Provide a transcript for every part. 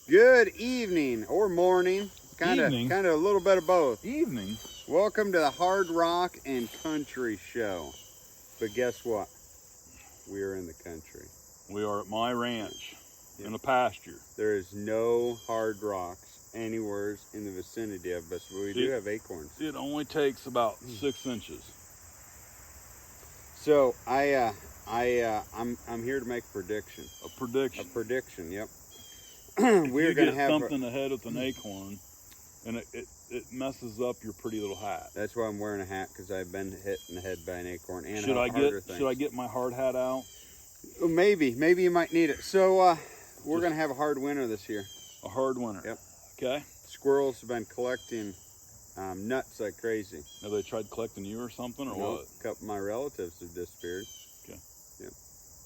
Good evening or morning, kind of a little bit of both. Evening. Welcome to the Hard Rock and Country Show. But guess what? We're in the country. We are at my ranch in a pasture. There is no hard rocks anywhere in the vicinity of us, but we do have acorns. It only takes about 6 inches. So I'm here to make a prediction. A prediction. A prediction. Yep. We're going to have something ahead with an acorn, and it messes up your pretty little hat. That's why I'm wearing a hat, because I've been hit in the head by an acorn and should I get my hard hat out? Maybe you might need it. So we're going to have a hard winter this year. A hard winter. Yep. Okay. Squirrels have been collecting nuts like crazy. Have they tried collecting you or something, or what? A couple of my relatives have disappeared. Okay. Yep.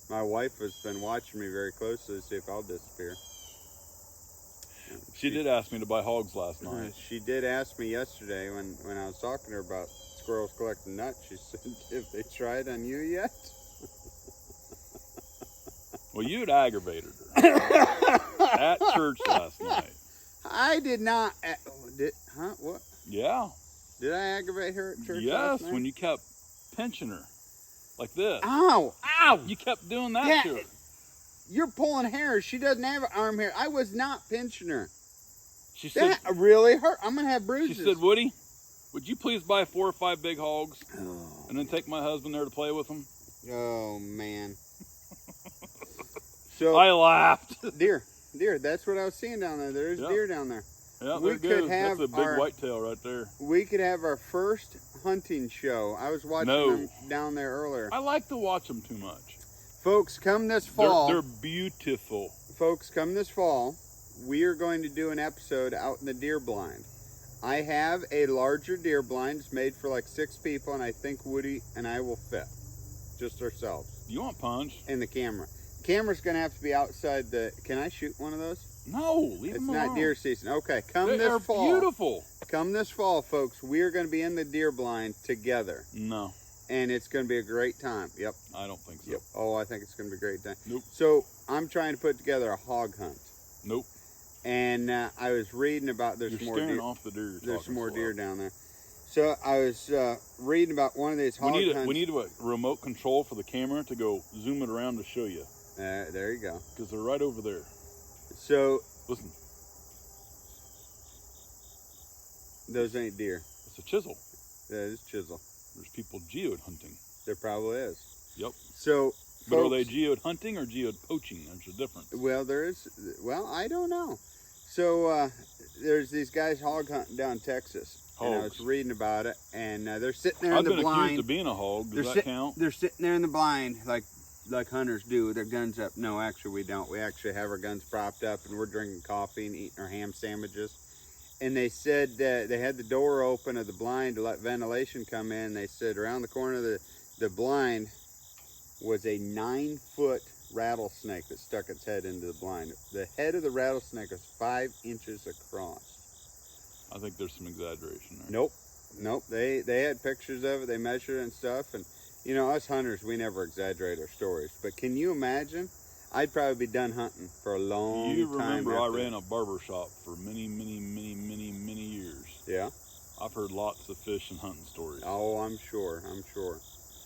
My wife has been watching me very closely to see if I'll disappear. She did ask me to buy hogs last night. She did ask me yesterday when I was talking to her about squirrels collecting nuts. She said, "Have they tried on you yet?" Well, you'd aggravated her at church last night. I did not. What? Yeah. Did I aggravate her at church yes, last night? When you kept pinching her like this. Ow! Ow! You kept doing that to her. You're pulling hair. She doesn't have arm hair. I was not pinching her. She said, that really hurt. I'm going to have bruises. She said, "Woody, would you please buy 4 or 5 big hogs and then take my husband there to play with them?" Oh, man. So I laughed. Deer. That's what I was seeing down there. There's deer down there. Yeah, that's a big whitetail right there. We could have our first hunting show. I was watching them down there earlier. I like to watch them too much. Folks, come this fall. They're beautiful. Folks, come this fall. We are going to do an episode out in the deer blind. I have a larger deer blind. It's made for like 6 people, and I think Woody and I will fit. Just ourselves. You want punch? And the camera. Camera's going to have to be outside the... Can I shoot one of those? No, leave them alone. It's not deer season. Okay, come this fall. They're beautiful. Come this fall, folks. We are going to be in the deer blind together. No. And it's going to be a great time. Yep. I don't think so. Yep. Oh, I think it's going to be a great time. Nope. So I'm trying to put together a hog hunt. Nope. And I was reading about You're more deer. Off the deer. There's some more deer down there. So I was reading about one of these hog hunts. We need a remote control for the camera to go zoom it around to show you. There you go. Because they're right over there. So listen. Those ain't deer. It's a chisel. That is chisel. There's people geode hunting. There probably is. Yep. So, but are they geode hunting or geode poaching? There's a difference. Well, there is. Well, I don't know. So there's these guys hog hunting down in Texas. Hogs. And I was reading about it, and they're sitting there in the blind. I've been accused of being a hog. Does that count? They're sitting there in the blind like hunters do with their guns up. No, actually we don't. We actually have our guns propped up, and we're drinking coffee and eating our ham sandwiches. And they said they had the door open of the blind to let ventilation come in. They said around the corner of the blind was a 9-foot rattlesnake that stuck its head into the blind. The head of the rattlesnake was 5 inches across. I think there's some exaggeration there. Nope. They had pictures of it. They measured it and stuff. And you know, us hunters, we never exaggerate our stories. But can you imagine? I'd probably be done hunting for a long time. You remember I ran a barber shop for many years. Yeah. I've heard lots of fish and hunting stories. Oh, I'm sure.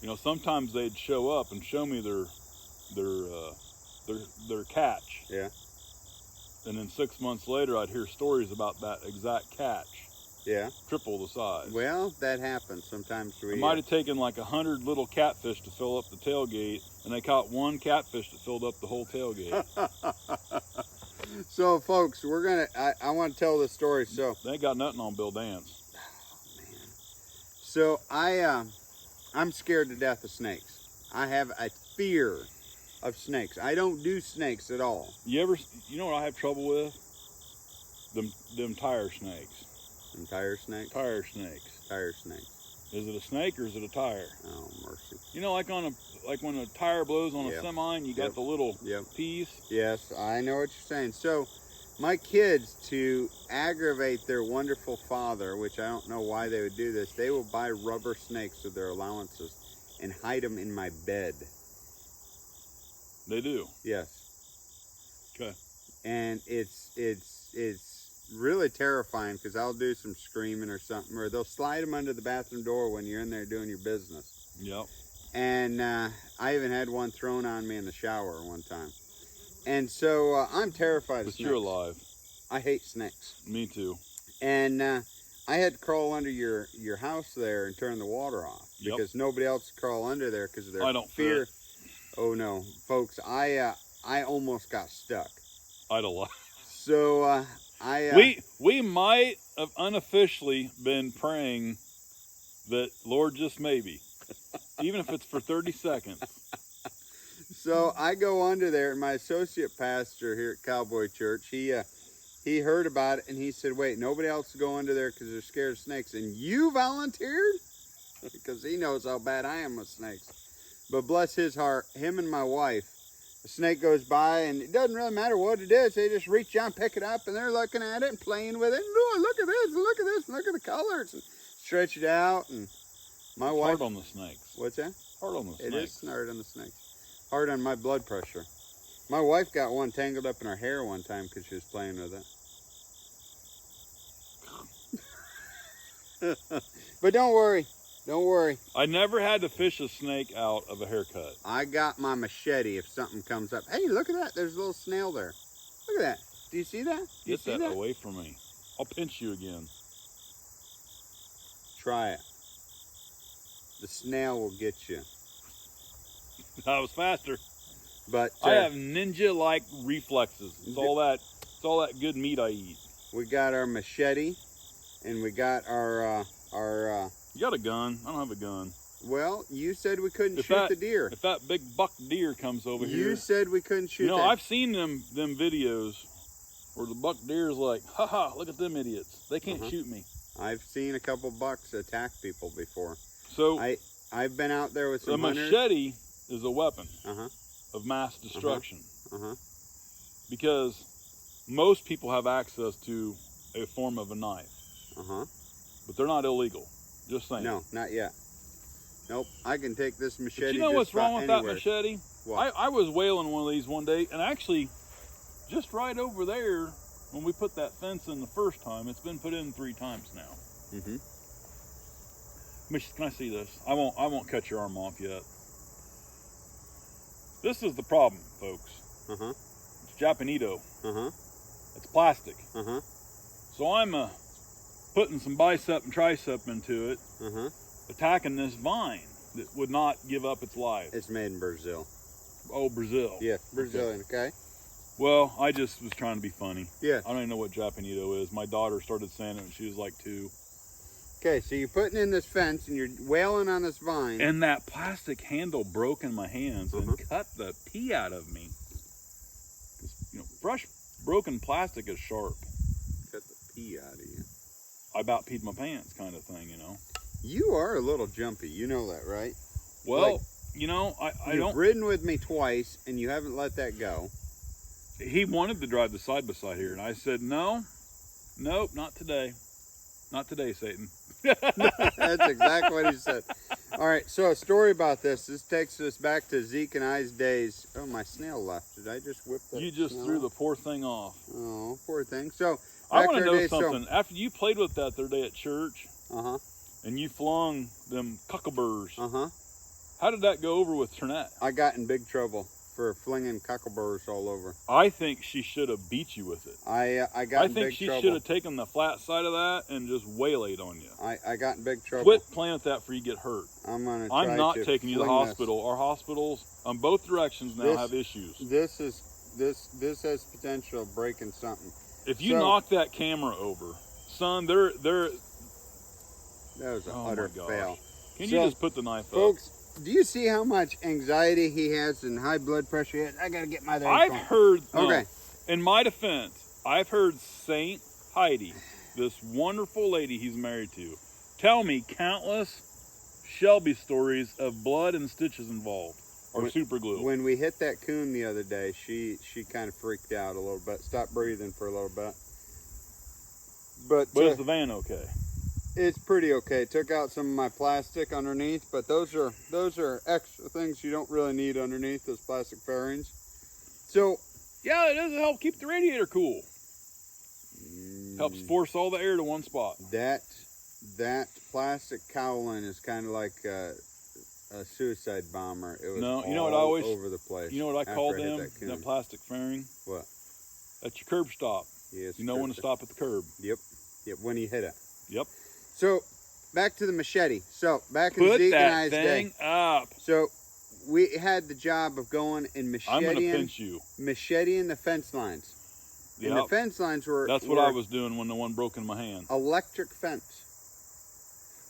You know, sometimes they'd show up and show me their catch. Yeah. And then 6 months later, I'd hear stories about that exact catch. Yeah. Triple the size. Well, that happens. Sometimes it might have taken like 100 little catfish to fill up the tailgate, and they caught one catfish that filled up the whole tailgate. So, folks, I want to tell this story. So they ain't got nothing on Bill Dance. Oh, man. So I'm scared to death of snakes. I have a fear of snakes. I don't do snakes at all. You know what I have trouble with? Them tire snakes. Tire snakes? Tire snakes. Tire snakes. Is it a snake or is it a tire? Oh, mercy. You know, like when a tire blows on a semi and you got the little piece? Yes, I know what you're saying. So, my kids, to aggravate their wonderful father, which I don't know why they would do this, they will buy rubber snakes with their allowances and hide them in my bed. They do? Yes. Okay. and it's really terrifying because I'll do some screaming or something, or they'll slide them under the bathroom door when you're in there doing your business. Yep. And I even had one thrown on me in the shower one time. And so I'm terrified of snakes. But you're alive. I hate snakes. Me too. And I had to crawl under your house there and turn the water off because nobody else could crawl under there because of their fear. Fit. Oh no, folks! I almost got stuck. I'd alive. So we might have unofficially been praying that Lord just maybe, even if it's for 30 seconds. So I go under there, and my associate pastor here at Cowboy Church, he heard about it, and he said, wait, nobody else will go under there because they're scared of snakes, and you volunteered? Because he knows how bad I am with snakes. But bless his heart, him and my wife, a snake goes by, and it doesn't really matter what it is. They just reach out, pick it up, and they're looking at it and playing with it. And, look at this, look at this, look at the colors, and stretch it out. And my wife... Hard on the snakes. What's that? Hard on the snakes. It is hard on the snakes. Hard on my blood pressure. My wife got one tangled up in her hair one time because she was playing with it. But don't worry. Don't worry. I never had to fish a snake out of a haircut. I got my machete if something comes up. Hey, look at that. There's a little snail there. Look at that. Do you see that? Do you Get that away from me. I'll pinch you again. Try it. The snail will get you. I was faster. But I have ninja-like reflexes. It's all that good meat I eat. We got our machete, and we got our You got a gun? I don't have a gun. Well, you said we couldn't shoot the deer. If that big buck deer comes over here. You said we couldn't shoot. I've seen them videos where the buck deer is like, haha, look at them idiots. They can't shoot me. I've seen a couple bucks attack people before. So I've been out there with some hunters. The machete is a weapon of mass destruction. Because most people have access to a form of a knife. But they're not illegal. Just saying. No, not yet. Nope. I can take this machete. But you know what's wrong with that machete? What? I was whaling one of these one day, and actually, just right over there, when we put that fence in the first time, it's been put in 3 times now. Can I see this? I won't cut your arm off yet. This is the problem, folks. It's Japanito. It's plastic. So I'm putting some bicep and tricep into it, attacking this vine that would not give up its life. It's made in Brazil. Oh, Brazil. Yeah, Brazilian, okay. Well, I just was trying to be funny. Yeah. I don't even know what Japanito is. My daughter started saying it when she was like 2. Okay, so you're putting in this fence and you're wailing on this vine. And that plastic handle broke in my hands and cut the pee out of me. Fresh broken plastic is sharp. Cut the pee out of you. I about peed my pants kind of thing, You are a little jumpy. You know that, right? Well, I don't... You've ridden with me twice and you haven't let that go. He wanted to drive the side-by-side here, and I said, nope, not today. Not today, Satan. That's exactly what he said. All right, so a story about this. This takes us back to Zeke and I's days. Oh, my snail left. Did I just whip that? You just threw the poor thing off. Oh, poor thing. So, I want to know something. After you played with that the other day at church, and you flung them cockleburrs, how did that go over with Trinette? I got in big trouble for flinging cockleburrs all over. I think she should have beat you with it. I got in big trouble. I think she should have taken the flat side of that and just waylaid on you. I got in big trouble. Quit playing with that before you get hurt. I'm not taking you to the hospital. Our hospitals on both directions now have issues. This has potential of breaking something. If you knock that camera over, son, they're that was an utter fail. Can you just put the knife folks, up? Do you see how much anxiety he has and high blood pressure he has? I gotta get my there. I've heard. In my defense, I've heard Saint Heidi, this wonderful lady he's married to, tell me countless Shelby stories of blood and stitches involved, or super glue. When we hit that coon the other day, she kind of freaked out a little bit, stopped breathing for a little bit. But is the van okay? It's pretty okay. Took out some of my plastic underneath, but those are extra things you don't really need underneath those plastic fairings. So Yeah, it does help keep the radiator cool. Helps force all the air to one spot. That plastic cowling is kind of like a suicide bomber. It was you know what I always over the place. You know what I call them? That plastic fairing. What? That's your curb stop. Yes. You know when to stop at the curb. Yep. When you hit it. Yep. So back to the machete. So back in Zeke and I's day. Up. So we had the job of going and I'm gonna pinch you. macheting the fence lines. Yep. And the fence lines were... That's what I was doing when the one broke in my hand. Electric fence.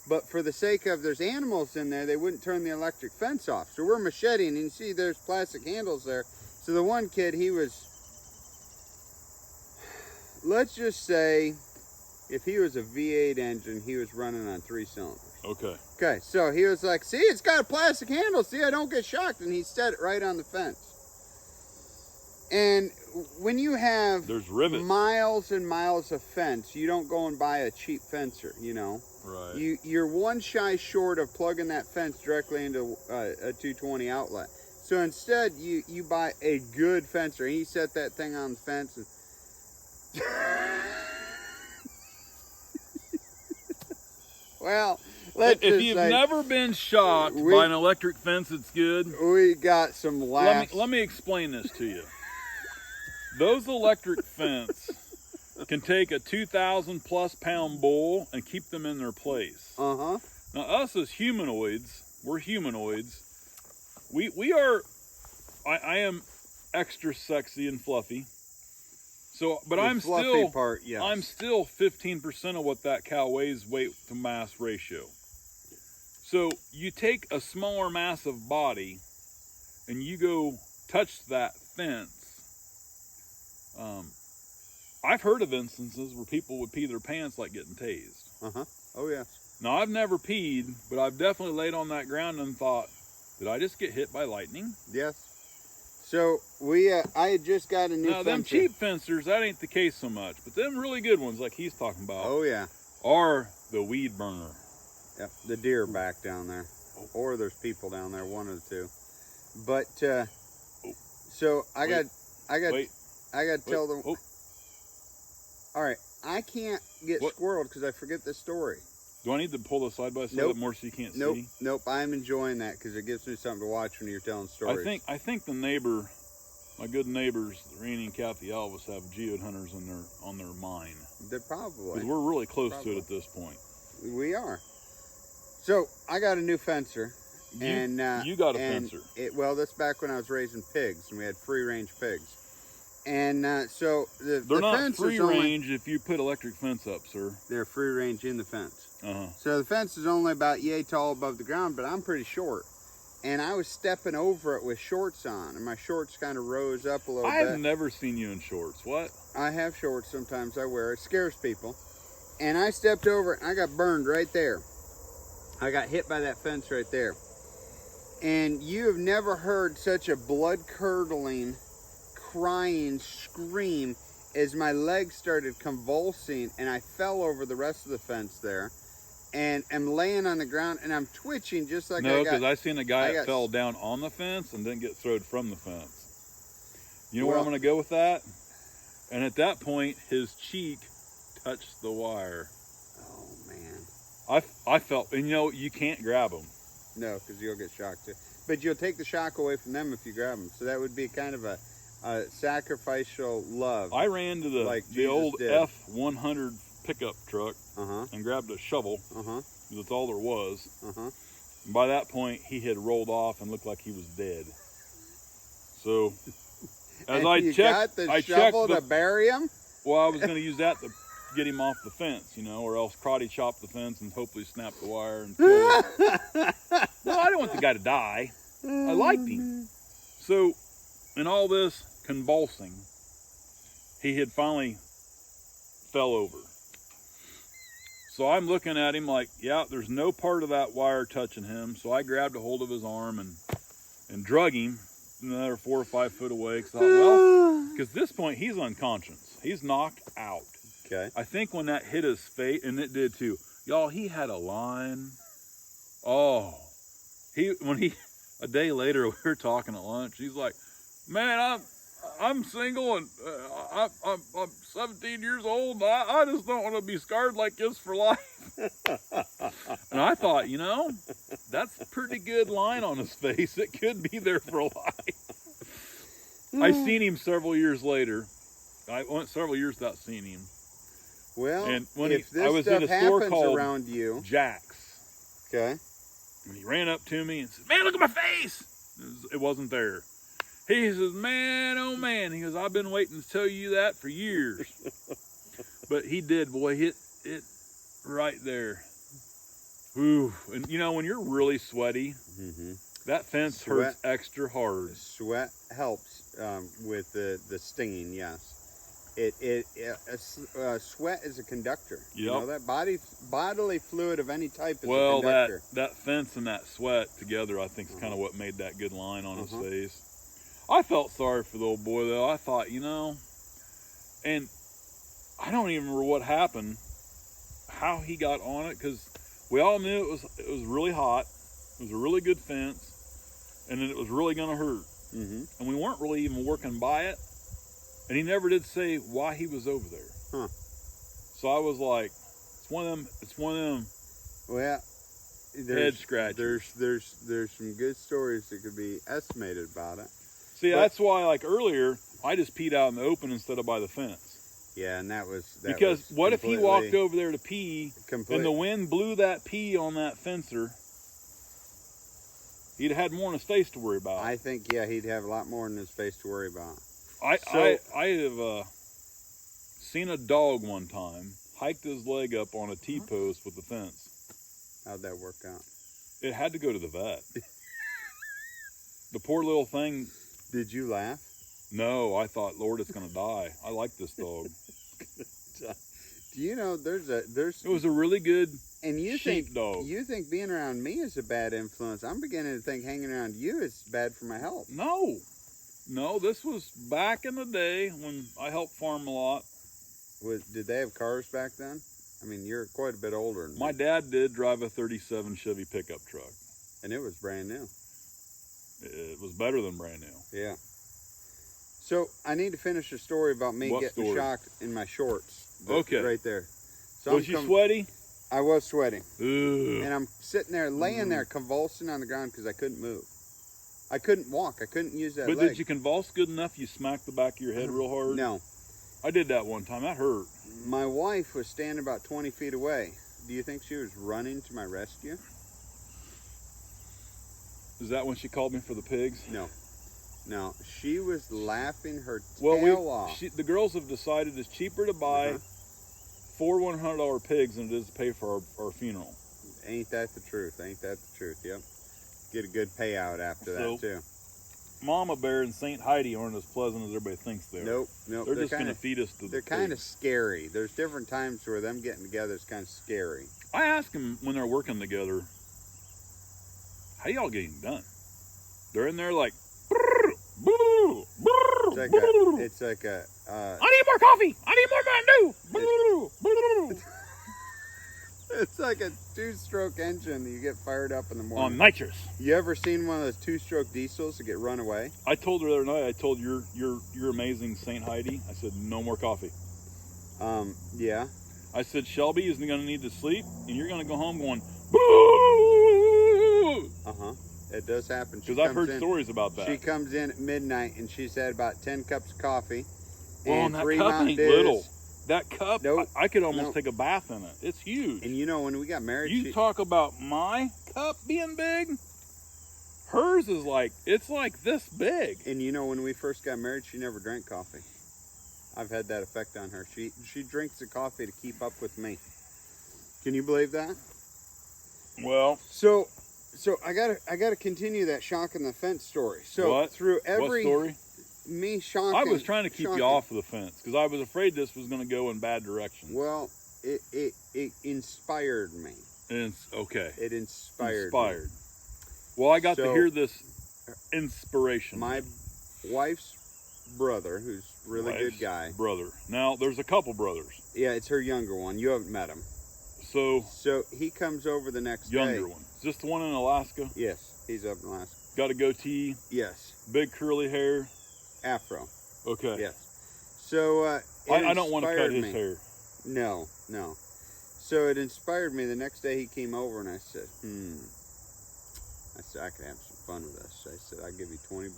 But for the sake of there's animals in there, they wouldn't turn the electric fence off. So we're macheting, and you see there's plastic handles there. So the one kid, he was... Let's just say, if he was a V8 engine, he was running on 3 cylinders. Okay. Okay, so he was like, see, it's got a plastic handle. See, I don't get shocked. And he set it right on the fence. And when you have there's rivets. Miles and miles of fence, you don't go and buy a cheap fencer, you know. Right. You're one shy short of plugging that fence directly into a 220 outlet. So instead, you buy a good fencer. He set that thing on the fence. And well, if you've never been shocked by an electric fence that's good, we got some laughs. Let me explain this to you. Those electric fence can take a 2,000+ pound bull and keep them in their place. Uh-huh. Now, us as humanoids, we're humanoids. We are, I am extra sexy and fluffy. So, but I'm still 15% of what that cow weighs, weight to mass ratio. So you take a smaller massive body and you go touch that fence. I've heard of instances where people would pee their pants like getting tased. Uh-huh. Oh, yeah. Now, I've never peed, but I've definitely laid on that ground and thought, did I just get hit by lightning? Yes. So, I had just got a new fencer. Now, them cheap fencers, that ain't the case so much. But them really good ones, like he's talking about, oh, yeah, are the weed burner. Yep, the deer back down there. Or there's people down there, one of the two. But, so I got to tell them. Oh. All right, I can't get squirreled because I forget this story. Do I need to pull the side by side more so you can't see? Nope. I'm enjoying that because it gives me something to watch when you're telling stories. I think the neighbor, my good neighbors, Randy and Kathy Elvis, have geode hunters on their mine. They're probably. Because we're really close to it at this point. We are. So I got a new fencer. You got a fencer. Well, that's back when I was raising pigs and we had free range pigs. And so they're the not fence free is only, range if you put electric fence up, sir. They're free range in the fence. Uh-huh. So the fence is only about yay tall above the ground, but I'm pretty short. And I was stepping over it with shorts on, and my shorts kind of rose up a little bit. I've never seen you in shorts. What? I have shorts sometimes. I wear it. It scares people. And I stepped over it, and I got burned right there. I got hit by that fence right there. And you have never heard such a blood-curdling, crying scream as my legs started convulsing and I fell over the rest of the fence there and am laying on the ground and I'm twitching just like No, because I seen a guy that fell down on the fence and didn't get thrown from the fence. You know where I'm going to go with that? And at that point, his cheek touched the wire. Oh, man. I felt, and you can't grab them. No, because you'll get shocked too. But you'll take the shock away from them if you grab them. So that would be kind of a sacrificial love. I ran to the old F100 pickup truck and grabbed a shovel because that's all there was. And by that point, he had rolled off and looked like he was dead. So as I checked, the shovel to bury him. Well, I was going to use that to get him off the fence, or else karate chop the fence and hopefully snap the wire and kill him. Well, I didn't want the guy to die. I liked him. So in all this convulsing, he had finally fell over. So I'm looking at him like, yeah, there's no part of that wire touching him. So I grabbed a hold of his arm and drug him another 4 or 5 foot away. Because I thought, well, because at this point he's unconscious. He's knocked out. Okay. I think when that hit his face, and it did too, y'all, he had a line. Oh, a day later we were talking at lunch. He's like, man, I'm single and I'm 17 years old. And I just don't want to be scarred like this for life. And I thought, you know, that's a pretty good line on his face. It could be there for life. I seen him several years later. I went several years without seeing him. Well, and when if I was in a store called around you, Jack's. Okay. And he ran up to me and said, "Man, look at my face." It wasn't there. He says, "Man, oh man." He goes, "I've been waiting to tell you that for years." But he did, boy, hit it right there. Ooh. And you know, when you're really sweaty, that fence hurts extra hard. Sweat helps with the stinging, yes. Sweat is a conductor. Yep. You know that bodily fluid of any type is a well, conductor. that fence and that sweat together, I think, is kind of what made that good line on his face. I felt sorry for the old boy, though. I thought, you know, and I don't even remember what happened, how he got on it, because we all knew it was really hot. It was a really good fence, and then it was really going to hurt. And we weren't really even working by it. And he never did say why he was over there. So I was like, it's one of them. Well, head scratchers. There's some good stories that could be estimated about it. See, that's why, like earlier, I just peed out in the open instead of by the fence. Yeah, and that was because what if he walked over there to pee and the wind blew that pee on that fencer? He'd have had more in his face to worry about. I think, yeah, he'd have a lot more in his face to worry about. I have seen a dog one time hiked his leg up on a T-post with the fence. How'd that work out? It had to go to the vet. The poor little thing. Did you laugh? No, I thought, Lord, it's going to die. I like this dog. Do you know there's It was a really good and you sheep think dog. You think being around me is a bad influence? I'm beginning to think hanging around you is bad for my health. No, this was back in the day when I helped farm a lot. Did they have cars back then? I mean, you're quite a bit older than My me. dad did drive a 37 Chevy pickup truck. And it was brand new. It was better than brand new. Yeah. So I need to finish a story about me getting shocked in my shorts. Okay. Right there. So was you sweaty? I was sweating. Ugh. And I'm sitting there, laying there, convulsing on the ground because I couldn't move. I couldn't walk. I couldn't use that leg. But did you convulse good enough you smacked the back of your head real hard? No. I did that one time. That hurt. My wife was standing about 20 feet away. Do you think she was running to my rescue? Is that when she called me for the pigs? No. No. She was laughing her tail off. The girls have decided it's cheaper to buy 4 $100 pigs than it is to pay for our funeral. Ain't that the truth? Ain't that the truth? Yep. Get a good payout after that, too. Mama Bear and St. Heidi aren't as pleasant as everybody thinks they are. Nope. They're just going to feed us to the They're kind of scary. There's different times where them getting together is kind of scary. I ask them when they're working together, how y'all getting done? They're in there like, it's like a I need more coffee. I need more Mountain Dew. It's like a 2-stroke engine that you get fired up in the morning. On nitrous. You ever seen one of those 2-stroke diesels that get run away? I told her the other night, I told your amazing St. Heidi, I said, no more coffee. Yeah. I said, Shelby is going to need to sleep, and you're going to go home going, boo! It does happen. Because I've heard stories about that. She comes in at midnight, and she's had about 10 cups of coffee. And that cup ain't little. That cup, I could almost take a bath in it. It's huge. And you know, when we got married... You talk about my cup being big? Hers is like, it's like this big. And you know, when we first got married, she never drank coffee. I've had that effect on her. She drinks the coffee to keep up with me. Can you believe that? Well... So I gotta continue that shock in the fence story. So what? Through every... What story? Me shocking. I was trying to keep you off of the fence because I was afraid this was going to go in bad directions. Well, it inspired me. Okay. It inspired me. Well, I got to hear this inspiration. My wife's brother, who's a really good guy. Brother. Now, there's a couple brothers. Yeah, it's her younger one. You haven't met him. So he comes over the next day. Younger one. Is this the one in Alaska? Yes, he's up in Alaska. Got a goatee. Yes. Big curly hair. Afro. Okay. Yes. So I don't want to cut his me. hair. No. So it inspired me. The next day he came over and I said, I said, I could have some fun with this. I said, I'll give you $20.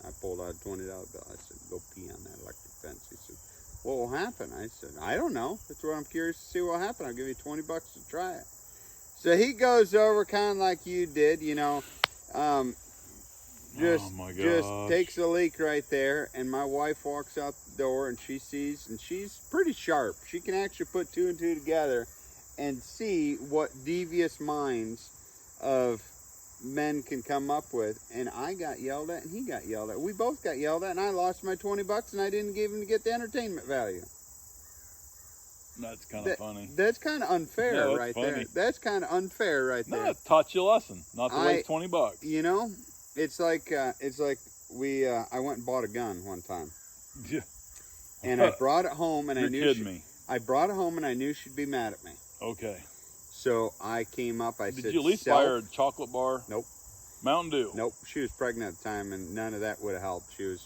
I pulled out a $20 bill. I said, go pee on that electric fence. He said, what will happen? I said, I don't know. That's what I'm curious to see what will happen. I'll give you $20 to try it. So he goes over kind of like you did, you know, just takes a leak right there. And my wife walks out the door and she sees, and she's pretty sharp. She can actually put 2 and 2 together and see what devious minds of men can come up with. And I got yelled at and he got yelled at. We both got yelled at and I lost my $20 and I didn't give him to get the entertainment value. That's kind of funny. That's kind of unfair right there. That's kind of unfair right there. No, it taught you a lesson not to waste $20. You know, it's like we I went and bought a gun one time. Yeah. And I brought it home and I brought it home and I knew she'd be mad at me. Okay. So I came up, I said, did you at least buy her a chocolate bar? Nope. Mountain Dew? Nope. She was pregnant at the time and none of that would have helped. She was,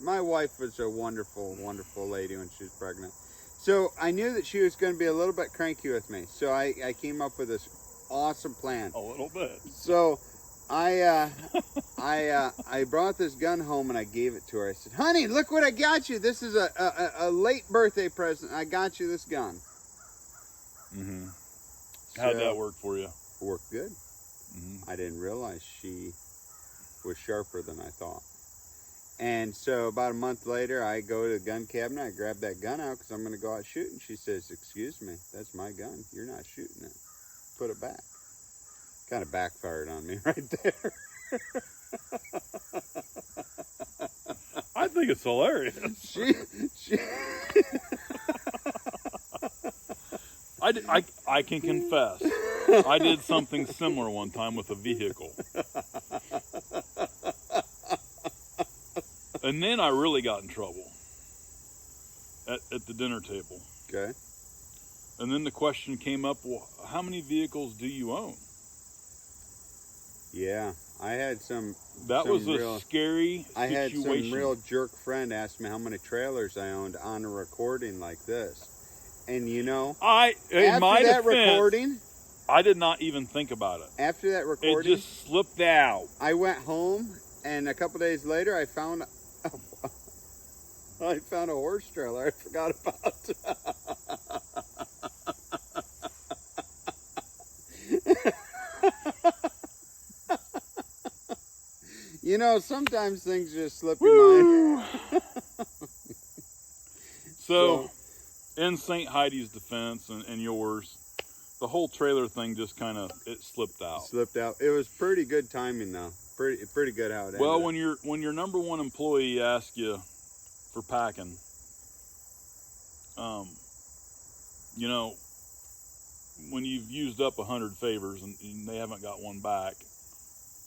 my wife was a wonderful, wonderful lady when she was pregnant. So I knew that she was going to be a little bit cranky with me. So I came up with this awesome plan. A little bit. So I brought this gun home and I gave it to her. I said, honey, look what I got you. This is a late birthday present. I got you this gun. Mm-hmm. How'd that work for you? Worked good. Mm-hmm. I didn't realize she was sharper than I thought. And so about a month later, I go to the gun cabinet. I grab that gun out because I'm going to go out shooting. She says, excuse me, that's my gun. You're not shooting it. Put it back. Kind of backfired on me right there. I think it's hilarious. I can confess, I did something similar one time with a vehicle. And then I really got in trouble at the dinner table. Okay. And then the question came up, well, how many vehicles do you own? Yeah, I had some. That was a scary situation. I had some real jerk friend ask me how many trailers I owned on a recording like this. And you know, recording, I did not even think about it. After that recording, it just slipped out. I went home, and a couple days later, I found a horse trailer I forgot about. You know, sometimes things just slip your mind. So, in St. Heidi's defense and yours, the whole trailer thing just kind of, it slipped out. It was pretty good timing though. Pretty good how it ended. Well, when your number one employee asks you for packing, you know, when you've used up 100 favors and they haven't got one back,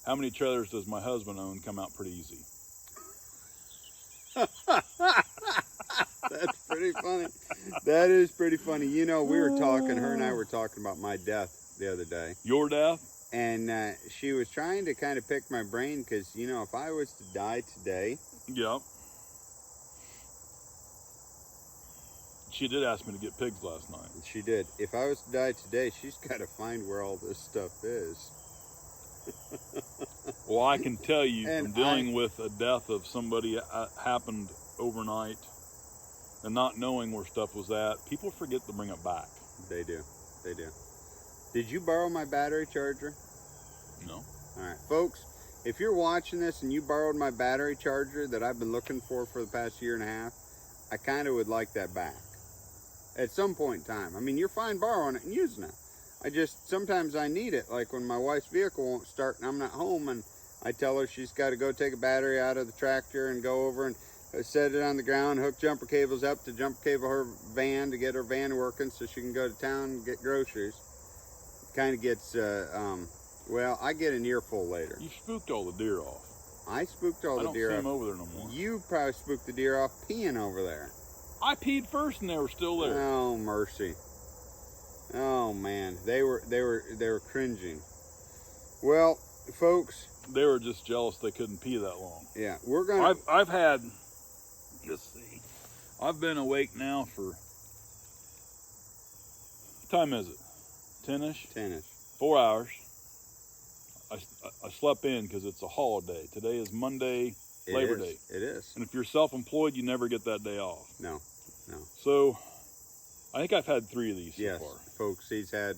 how many trailers does my husband own come out pretty easy? That's pretty funny. That is pretty funny. You know, her and I were talking about my death the other day. Your death? And she was trying to kind of pick my brain because, you know, if I was to die today. Yep. She did ask me to get pigs last night. She did. If I was to die today, she's got to find where all this stuff is. Well, I can tell you from dealing with a death of somebody happened overnight and not knowing where stuff was at, people forget to bring it back. They do. Did you borrow my battery charger? No. All right, folks, if you're watching this and you borrowed my battery charger that I've been looking for the past year and a half, I kind of would like that back at some point in time. I mean, you're fine borrowing it and using it. Sometimes I need it, like when my wife's vehicle won't start and I'm not home, and I tell her she's got to go take a battery out of the tractor and go over and set it on the ground, hook jumper cables up to jumper cable her van to get her van working so she can go to town and get groceries. Kind of gets, well, I get an earful later. You spooked all the deer off. I spooked all the deer off. I don't see them over there no more. You probably spooked the deer off peeing over there. I peed first and they were still there. Oh, mercy. Oh man, they were cringing. Well, folks, They were just jealous they couldn't pee that long. Yeah, we're gonna. I've had. Let's see. I've been awake now for. What time is it? 10ish. 10ish. 4 hours. I slept in because it's a holiday. Today is Monday, Labor Day. It is. And if you're self-employed, you never get that day off. No. So, I think I've had 3 of these so far. Folks, he's had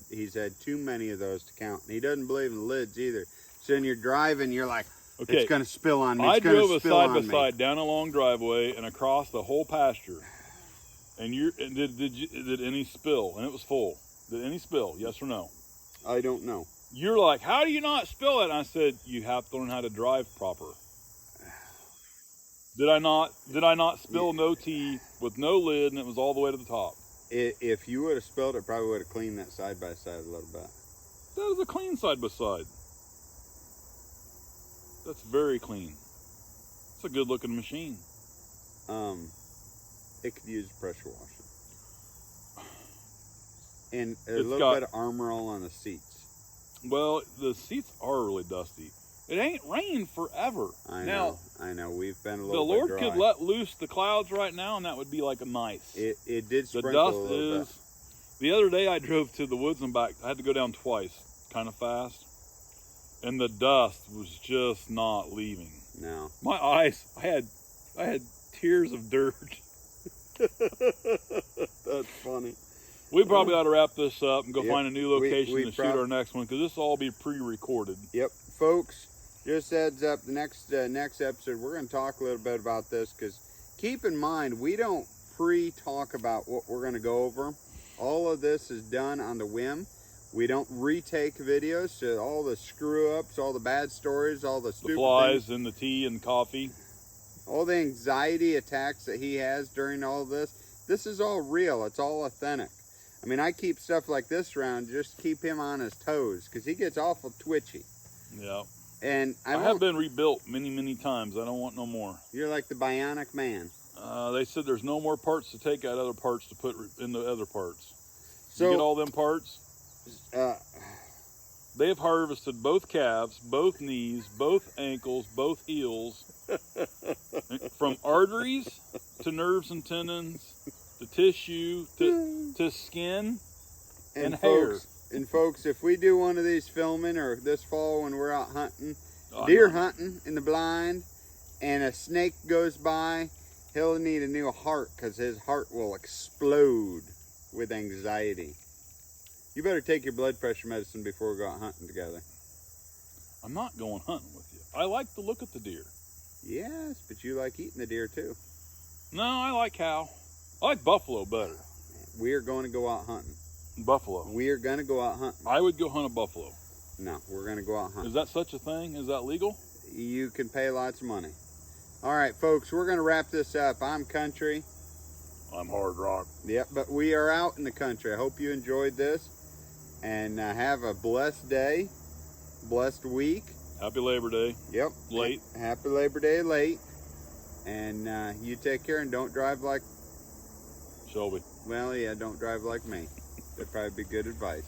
too many of those to count. And he doesn't believe in lids either. So when you're driving, you're like, okay, it's going to spill on me. I drove a side-by-side down a long driveway and across the whole pasture. And did any spill? And it was full. Did any spill? Yes or no? I don't know. You're like, how do you not spill it? And I said, you have to learn how to drive proper. Did I not spill no tea with no lid and it was all the way to the top? If you would have spilled it, probably would have cleaned that side by side a little bit. That was a clean side by side. That's very clean. It's a good looking machine. It could use pressure washing. And a little bit of Armor All on the seats. Well, the seats are really dusty. It ain't rained forever. I know. We've been a little bit dry. The Lord could let loose the clouds right now, and that would be like a nice. It did sprinkle the dust a little is. bit. The other day I drove to the woods and back. I had to go down twice, kind of fast, and the dust was just not leaving. No. My eyes. I had tears of dirt. That's funny. We probably ought to wrap this up and go find a new location to shoot our next one, because this will all be pre-recorded. Yep, folks. Just heads up, the next episode, we're going to talk a little bit about this, because keep in mind, we don't pre-talk about what we're going to go over. All of this is done on the whim. We don't retake videos, so all the screw-ups, all the bad stories, all the stupid the flies things, in the tea and coffee, all the anxiety attacks that he has during all this is all real. It's all authentic. I mean, I keep stuff like this around just to keep him on his toes, because he gets awful twitchy. Yeah. And I have been rebuilt many, many times. I don't want no more. You're like the bionic man. They said there's no more parts to take out, other parts to put in the other parts. So, you get all them parts? They have harvested both calves, both knees, both ankles, both heels, from arteries to nerves and tendons, to tissue, to skin and hair. And folks, if we do one of these filming, or this fall when we're out hunting, deer hunting in the blind, and a snake goes by, he'll need a new heart, because his heart will explode with anxiety. You better take your blood pressure medicine before we go out hunting together. I'm not going hunting with you. I like to look at the deer. Yes, but you like eating the deer too. No, I like cow. I like buffalo better. We are going to go out hunting. Buffalo. We are going to go out hunting. I would go hunt a buffalo. No, we're going to go out hunting. Is that such a thing? Is that legal? You can pay lots of money. All right, folks, we're going to wrap this up. I'm country. I'm hard rock. Yep, but we are out in the country. I hope you enjoyed this. And have a blessed day, blessed week. Happy Labor Day. Yep. Late. Happy Labor Day late. And you take care and don't drive like... Shelby. Well, yeah, don't drive like me. That'd probably be good advice.